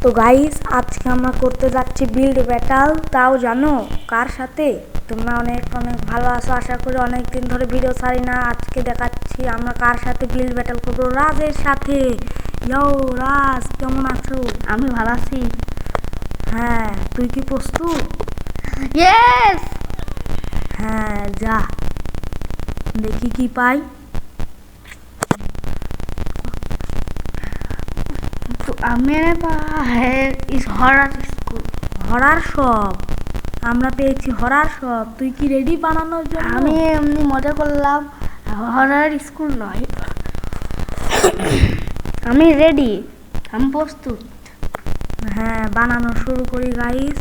তো গাইস আজকে আমরা করতে যাচ্ছি বিল্ড ব্যাটাল, তাও জানো কার সাথে? তোমরা অনেক অনেক ভালো আছো, আশা করি। অনেক দিন ধরে ভিডিও ছাড়ি না, আজকে দেখাচ্ছি আমরা কার সাথে বিল্ড ব্যাটাল করবো। রাজের সাথে। ইয়ো রাজ, কেমন আছো? আমি ভালো আছি। হ্যাঁ, তুই কি প্রস্তুত? ইয়েস। হ্যাঁ, যা দেখি কি পাই। तो मेरे पास है इस हॉरर स्कूल। হরার সব আমরা পেয়েছি, হরার সব। তুই কি রেডি বানানোর জন্য? আমি এমনি মজা করলাম, হরর স্কুল নয়। আমি রেডি, আমি প্রস্তুত। হ্যাঁ, বানানো শুরু করি গাইস।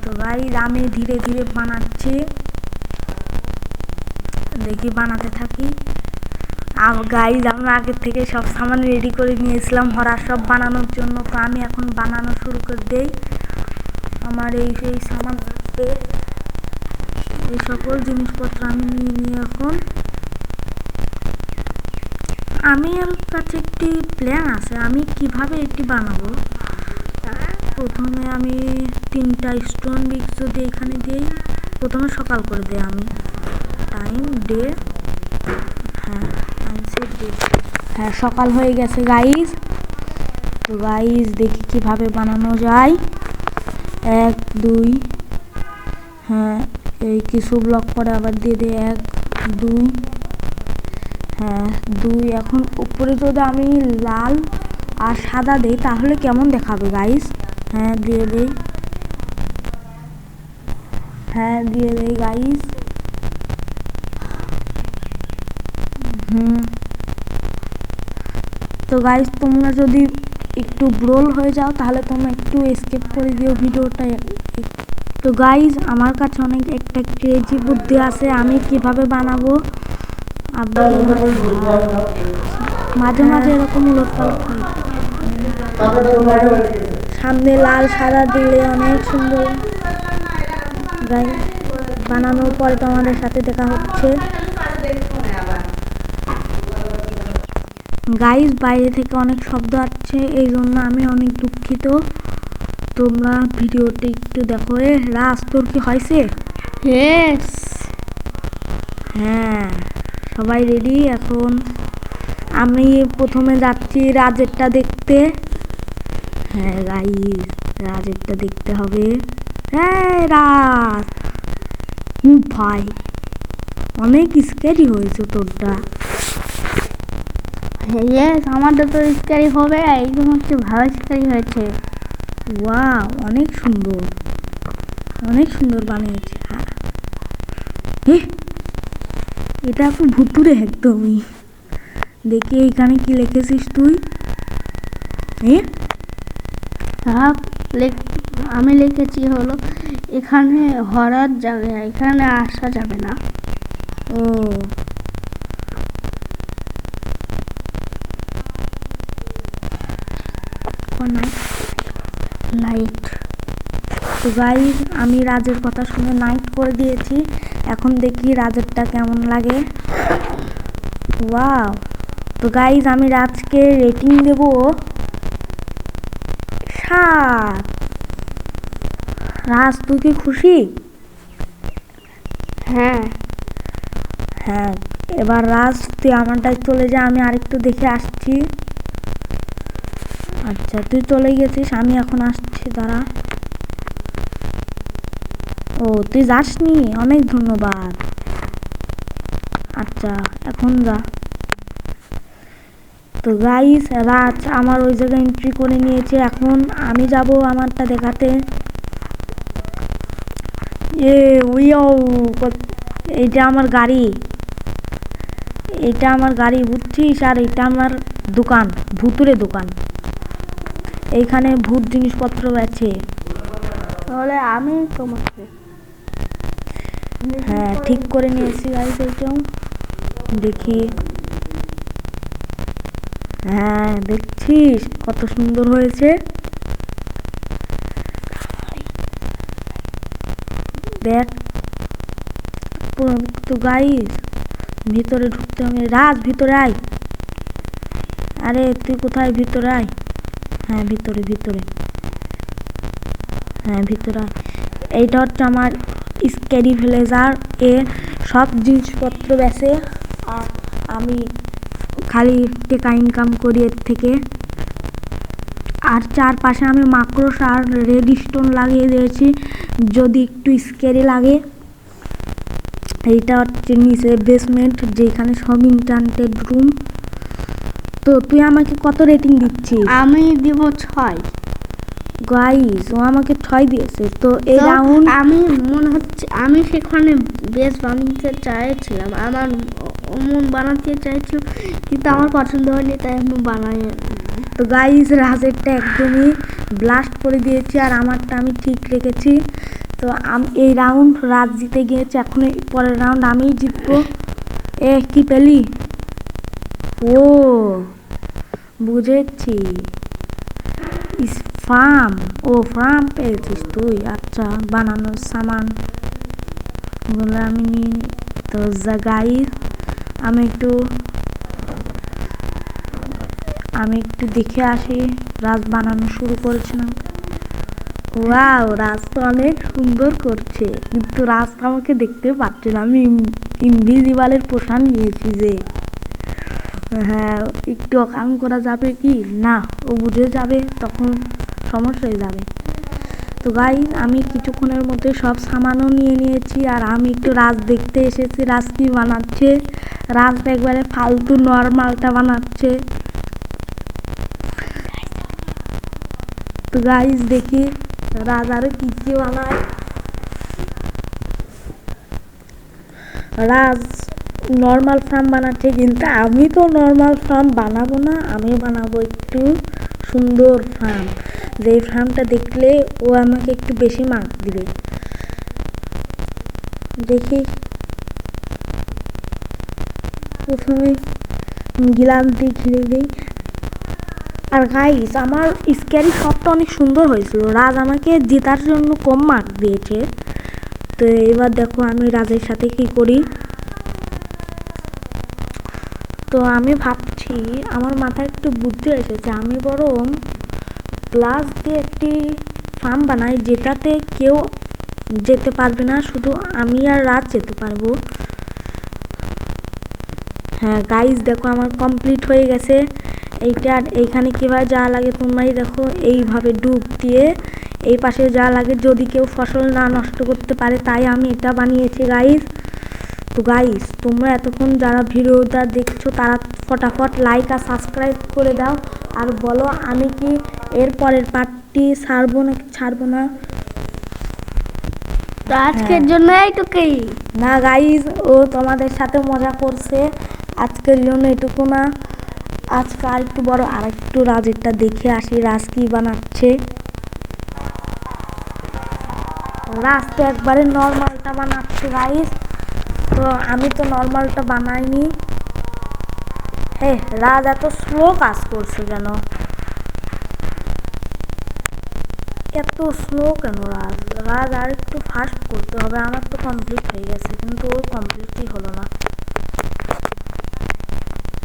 তো গাইস আমি ধীরে ধীরে বানাচ্ছি, দেখি বানাতে থাকি। গাইস আমরা আগের থেকে সব সামান রেডি করে নিয়েছিলাম হরার সব বানানোর জন্য। তো আমি এখন বানানো শুরু করে দেই। আমার এই সামান এই সকল জিনিসপত্র আমি নিয়ে এখন আমার কাছে একটি প্ল্যান আছে, আমি কিভাবে এটি বানাবো। প্রথমে আমি 3টা স্টোন বিক্স যদি এখানে দিই, প্রথমে সকাল করে দিই আমি। টাইম ডে, হ্যাঁ ডে, হ্যাঁ সকাল হয়ে গেছে গাইস। তো গাইস দেখি কিভাবে বানানো যায়। 1 2, হ্যাঁ এই কিছু ব্লক পরে আবার দিয়ে দিই 1 2, হ্যাঁ 2। এখন উপরে যদি আমি লাল আর সাদা দেই তাহলে কেমন দেখাবে গাইস? হ্যাঁ দিয়ে দেই, হ্যাঁ দিয়ে দেই গাইস। তো গাইস তোমরা যদি একটু ব্রোল হয়ে যাও তাহলে তোমরা একটু স্কিপ করে দিও ভিডিওটা। তো গাইস আমার কাছে অনেক একটা ক্রেজি বুদ্ধি আছে, আমি কিভাবে বানাবো। মাঝে মাঝে এরকম উলটপালট সামনে লাল সাদা দিলে অনেক সুন্দর। গাইস বানানোর পরে তোমাদের সাথে দেখা হচ্ছে। গাইস বাইরে থেকে অনেক শব্দ আসছে, এই জন্য আমি অনেক দুঃখিত। তোমরা ভিডিওটি একটু দেখো। রাজ তোর কি হয়েছে? ইয়েস। হ্যাঁ সবাই রেডি। এখন আমি প্রথমে যাচ্ছি রাজেরটা দেখতে। হ্যাঁ গাইস রাজেরটা দেখতে হবে। হ্যাঁ রাজ ভাই অনেক স্ক্যারি হয়েছে তোরটা। ইয়েস, আমারটা তো স্ক্যারি হবে, এইগুলো হচ্ছে ভালো স্ক্যারি হয়েছে। ওয়াও অনেক সুন্দর, অনেক সুন্দর বানিয়েছে। এটা এখন ভুতুরে একদমই। দেখি এইখানে কি লিখেছিস তুই? আমি লিখেছি হলো এখানে হরার জায়গা, এখানে আসা যাবে না। ও লাইট। তো গাইস আমি রাজের কথা শুনে নাইট করে দিয়েছি। এখন দেখি রাজেরটা কেমন লাগে। ওয়াও। তো গাইস আমি রাজকে রেটিং দেব 7। রাজ তুই কি খুশি? হ্যাঁ হ্যাঁ এবার রাজ তুই আমারটায় চলে যা, আমি আরেকটু দেখে আসছি। আচ্ছা তুই চলে গেছিস, আমি এখন আসছি, দাঁড়া। ও তুই যাসনি, অনেক ধন্যবাদ। আচ্ছা এখন যা। তো গাইস রাজ আমার ওই জায়গায় এন্ট্রি করে নিয়েছে, এখন আমি যাব আমারটা দেখাতে। এইটা আমার গাড়ি, এটা আমার গাড়ি বুঝছিস, আর এটা আমার দোকান, ভুতুরে দোকান। এইখানে ভূত জিনিসপত্র আছে। তাহলে আমি তোমাকে হ্যাঁ ঠিক করে নিয়েছি গাইস। এইটাও দেখি, হ্যাঁ দেখছিস কত সুন্দর হয়েছে। দেখ তো গাইস ভিতরে ঢুকতে হবে। রাজ ভিতরে আয়। আরে তুই কোথায়? ভিতরে আয়। হ্যাঁ ভিতরে ভিতরে। হ্যাঁ ভিতরে আয়। এইটা হচ্ছে আমার স্ক্যারি ভিলেজার, এ সব জিনিসপত্র বেচে আর আমি খালি টাকা ইনকাম করি এর থেকে। আর চারপাশে আমি মাকড়স আর রেড স্টোন লাগিয়ে দিয়েছি যদি একটু স্ক্যারি লাগে। এইটা হচ্ছে নিচে বেসমেন্ট যেখানে সব ইনচান্টেড রুম। তো তুই আমাকে কত রেটিং দিচ্ছিস? আমি দিব 6। গাইস ও আমাকে 6 দিয়েছে। তো এই তো রাউন্ড আমি মনে হচ্ছে আমি সেখানে বেশ বানাতে চাইছিলাম, আমার মন বানাতে চাইছিলাম, কিন্তু আমার পছন্দ হয়নি তাই আমি বানাই। তো গাইস রাজেরটা একদমই ব্লাস্ট করে দিয়েছি আর আমারটা আমি ঠিক রেখেছি। তো এই রাউন্ড রাজ জিতে গিয়েছে, এখন এই পরের রাউন্ড আমিই জিতবো। কি পেলি? ও বুঝেছি, ফার্ম। ও ফার্ম পেয়েছিস তুই, আচ্ছা বানানোর সামান ওগুলো আমি নিয়ে নিই। তো গাইস আমি একটু দেখে আসি রাজ বানানো শুরু করেছিলাম। ওয়াও রাজ তো অনেক সুন্দর করছে, কিন্তু রাজ তো আমাকে দেখতে পাচ্ছে না, আমি ইনভিজিবলের পোশাক নিয়েছি যে। হ্যাঁ একটু অকাম করা যাবে কি না, ও বুঝে যাবে তখন সমস্যা হয়ে যাবে। তো গাইস আমি কিছুক্ষণের মধ্যে সব সামানও নিয়ে নিয়েছি আর আমি একটু রাজ দেখতে এসেছি রাজ কি বানাচ্ছে। রাজ একবারে ফালতু নর্মালটা বানাচ্ছে। তো গাইস দেখি রাজ আরো কি কি বানায়। রাজ নর্মাল ফার্ম বানাচ্ছে, কিন্তু আমি তো নর্মাল ফার্ম বানাবো না, আমি বানাবো একটু সুন্দর ফার্ম, যে ফার্মটা দেখলে ও আমাকে একটু বেশি মার্ক দিবে। দেখি প্রথমে গিলাস দিয়ে ঘিরে দিই। আর গাইস আমার স্ক্যারি শটটা অনেক সুন্দর হয়েছিল, রাজ আমাকে জেতার জন্য কম মার্ক দিয়েছে। তো এবার দেখো আমি রাজের সাথে কি করি। তো আমি ভাবছি, আমার মাথায় একটু বুদ্ধি এসেছে, আমি বরং গ্লাস দিয়ে একটি ফার্ম বানাই যেটাতে কেউ যেতে পারবে না, শুধু আমি আর রাজ যেতে পারবো। হ্যাঁ গাইস দেখো আমার কমপ্লিট হয়ে গেছে এইটা। এইখানে কীভাবে যা লাগে তোমরাই দেখো, এইভাবে ডুব দিয়ে এই পাশে যা লাগে যদি কেউ ফসল না নষ্ট করতে পারে, তাই আমি এটা বানিয়েছি গাইস। তো গাইস তোমরা এতক্ষণ যারা ভিডিওটা দেখছো তারা ফটাফট লাইক আর সাবস্ক্রাইব করে দাও আর বলো আমি কি এর পরের পার্টটি ছাড়বো নাকি ছাড়বো না। তো আজকের জন্য এইটুকুই। না গাইস ও তোমাদের সাথে মজা করছে, আজকের জন্য এটুকু না, আজকে আর একটু বড় আর একটু রাজেরটা দেখে আসি রাজ কি বানাচ্ছে। রাজ তো একবারে নর্মালটা বানাচ্ছে গাইস, তো আমি তো নর্মালটা বানাইনি। হে রাজ এত স্লো কাজ করছে কেন, এত স্লো কেন রাজ? রাজ আর একটু ফাস্ট করতে হবে, আমার তো কমপ্লিট হয়ে গেছে কিন্তু ওর কমপ্লিটই হলো না।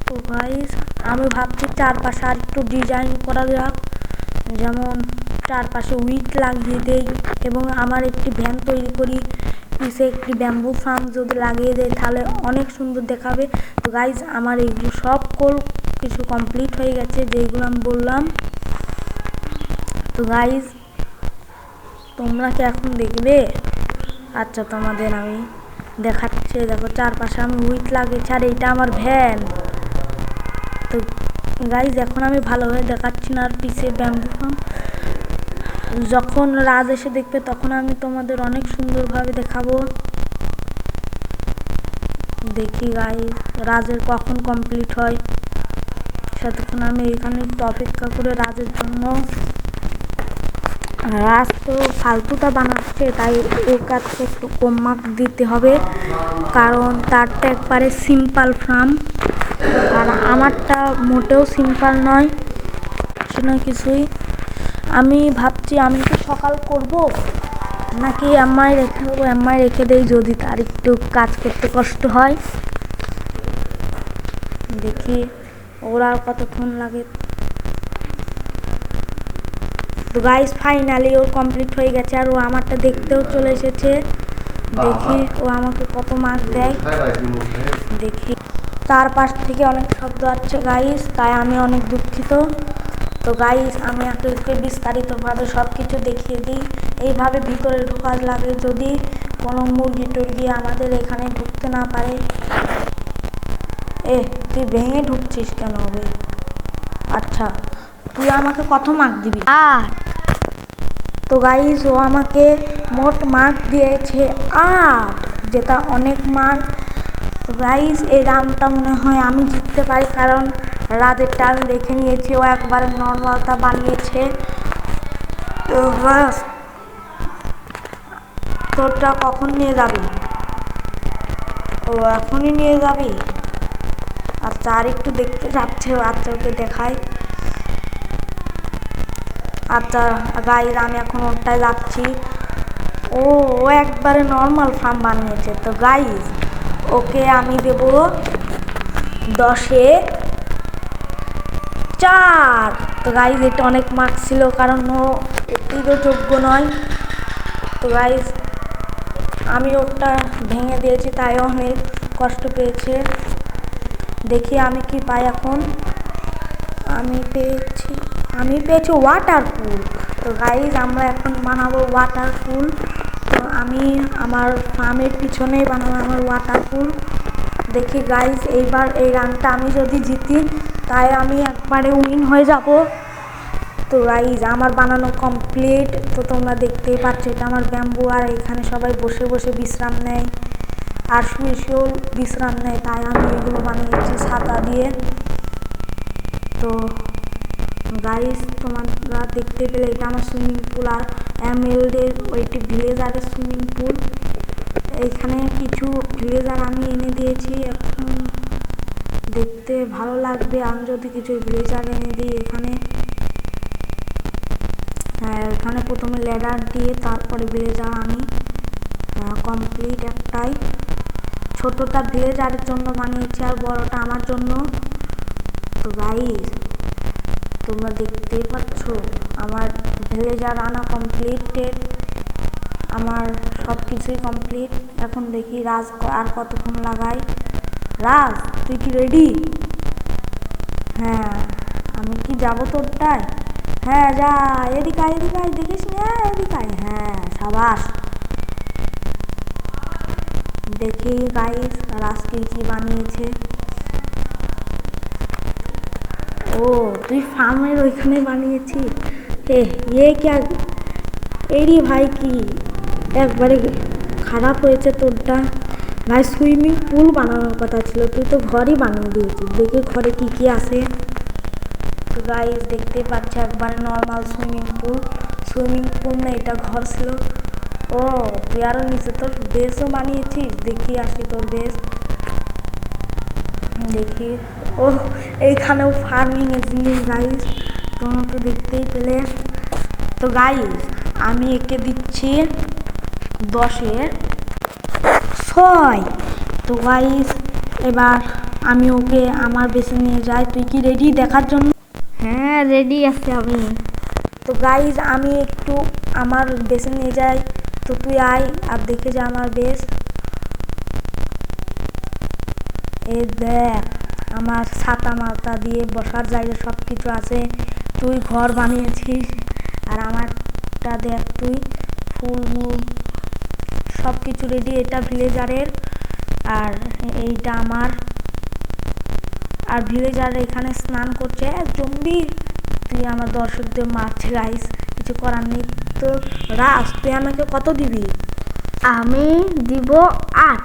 তো গাইস আমি ভাবছি চারপাশে আর একটু ডিজাইন করা যাক, যেমন চারপাশে উইট লাগিয়ে দেই এবং আমার একটি ভ্যান তৈরি করি, পিছে একটি ব্যাম্বু ফার্ম যদি লাগিয়ে দেয় তাহলে অনেক সুন্দর দেখাবে। তো গাইস আমার এইগুলো সব কিছু কমপ্লিট হয়ে গেছে যেগুলো আমি বললাম। তো গাইস তোমরা কি এখন দেখবে? আচ্ছা তোমাদের আমি দেখাচ্ছি, দেখো চারপাশে আমি উইট লাগিয়েছি আর এইটা আমার ভ্যান। তো গাইস এখন আমি ভালোভাবে দেখাচ্ছি না, আর পিছে ব্যাম্বু ফার্ম যখন রাজ এসে দেখবে তখন আমি তোমাদের অনেক সুন্দরভাবে দেখাবো। দেখি গাইস রাজের কখন কমপ্লিট হয়, সেতক্ষণ আমি এখানে একটু অপেক্ষা করে রাজের জন্য। রাজ তো ফালতুটা বানাচ্ছে তাই ওর কাছে একটু কম মার্ক দিতে হবে, কারণ তারটা একবারে সিম্পল ফার্ম আর আমারটা মোটেও সিম্পল নয়, কিছু না কিছুই। আমি ভাবছি আমি কি সকাল করব নাকি আমায় রেখে দেবো, আমায় রেখে দেই যদি তার একটু কাজ করতে কষ্ট হয়। দেখি ওরা কতক্ষণ লাগে। তো তো গাইস ফাইনালি ওর কমপ্লিট হয়ে গেছে, আর ও আমারটা দেখতেও চলে এসেছে। দেখি ও আমাকে কত মার্ক দেয়, দেখি। তার পাশ থেকে অনেক শব্দ আসছে গাইস, তাই আমি অনেক দুঃখিত। তো গাইস আমি আপনাকে বিস্তারিতভাবে সব কিছু দেখিয়ে দিই। এইভাবে ভিতরে ঢোকার লাগে যদি কোনো মুরগি টুরগি আমাদের এখানে ঢুকতে না পারে। তুই ভেঙে ঢুকছিস কেন হবে? আচ্ছা, তুই আমাকে কত মার্ক দিবি? 8। তো গাইস ও আমাকে মোট মার্ক দিয়েছে 8, যেটা অনেক মার্ক। তো গাইস এই রাউন্ডটা মনে হয় আমি জিততে পারি, কারণ রাতেরটা আমি দেখে নিয়েছি, ও একবারে নর্মালটা বানিয়েছে। তো বাস, তোরটা কখন নিয়ে যাবি? ও এখনই নিয়ে যাবি? আচ্ছা, আর একটু দেখতে যাচ্ছে। আচ্ছা, ওকে দেখাই। আচ্ছা গাইস আমি এখন ওটাই যাচ্ছি। ও একবারে নর্মাল ফার্ম বানিয়েছে। তো গাইস ওকে আমি দেব 10-এ 4। তো গাইস এটা অনেক মার্কস ছিল, কারণ ও এটিরও যোগ্য নয়। তো গাইস আমি ওটা ভেঙে দিয়েছি, তাই অনেক কষ্ট পেয়েছে। দেখি আমি কি পাই এখন। আমি পেয়েছি ওয়াটারপুল। তো গাইস আমরা এখন বানাবো ওয়াটারপুল। তো আমি আমার ফার্মের পিছনেই বানাবো আমার ওয়াটারপুল। দেখি গাইস এইবার এই রানটা আমি যদি জিতি, তাই আমি একবারে উইন হয়ে যাব। তো গাইস আমার বানানো কমপ্লিট। তো তোমরা দেখতেই পাচ্ছ এটা আমার ব্যাম্বু, আর এখানে সবাই বসে বসে বিশ্রাম নেয় আর শুয়ে শুয়েও বিশ্রাম নেয়, তাই আমি এগুলো বানিয়েছি ছাতা দিয়ে। তো গাইস তোমরা দেখতে পেলে এটা আমার সুইমিং পুল, আর এমএলডের ওইটি ভিলেজারের সুইমিং পুল। এইখানে কিছু ভিলেজার আমি এনে দিয়েছি, এখন দেখতে ভালো লাগবে আমি যদি কিছু ভিলেজার এনে দিই এখানে। এখানে প্রথমে ল্যাডার দিয়ে তারপরে ভিলেজার আনি। কমপ্লিট একটাই, ছোটটা ভিলেজারের জন্য বানিয়েছি আর বড়টা আমার জন্য। তো গাইস তোমরা দেখতেই পাচ্ছ আমার ভিলেজার আনা কমপ্লিটেড, আমার সব কিছুই কমপ্লিট। এখন দেখি রাজ আর কতক্ষণ লাগাই। রাজ তুই কি রেডি? হ্যাঁ আমি কি যাবো তোরটায়? হ্যাঁ যা, এদিকে আয় দেখিস না, এদিকে আয়। হ্যাঁ সাবাস। দেখি গাইস রাজকে কি বানিয়েছে। ও তুই ফার্মের ওইখানে বানিয়েছিস? এরি ভাই কি একবারে খারাপ হয়েছে তোরটা। ভাই সুইমিং পুল বানানোর কথা ছিল, তুই তো ঘরই বানিয়ে দিয়েছিস। দেখি ঘরে কি কি আছে। তো গাইস দেখতে পাচ্ছ একবারে নর্মাল সুইমিং পুল না, এটা ঘর ছিল। ও তুই আরো নিচে তোর বেসও বানিয়েছিস। দেখি আসি তোর বেস, দেখি। ও এইখানেও ফার্মিং এর জিনিস গাইস, তোমরা তো দেখতেই পেলে। তো গাইস আমি একে দিচ্ছি 10-এ 6। তো গাইস এবার আমি ওকে আমার বেসে নিয়ে যাই। তুই কি রেডি দেখার জন্য? হ্যাঁ রেডি আছি আমি। তো গাইস আমি একটু আমার বেসে নিয়ে যাই। তো তুই আয় আর দেখে যা আমার বেস। এ দেখ আমার ছাতা মাতা দিয়ে বসার জায়গা সব কিছু আছে। তুই ঘর বানিয়েছিস, আর আমারটা দেখ তুই ফুল মূল সব কিছু রেডি। এটা ভিলেজারের, আর এইটা আমার। আর ভিলেজার এখানে স্নান করছে জম্বি। তুই আমার দর্শকদের মারছে গাইস, কিছু করার নেই। তো রাজ তুই আমাকে কত দিবি? আমি দিব 8।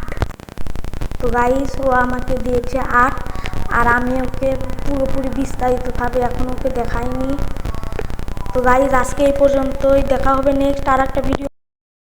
তো গাইস ও আমাকে দিয়েছে 8, আর আমি ওকে পুরোপুরি বিস্তারিতভাবে এখন ওকে দেখাইনি। তো গাইস আজকে এই পর্যন্তই, দেখা হবে নেক্সট আর একটা ভিডিও।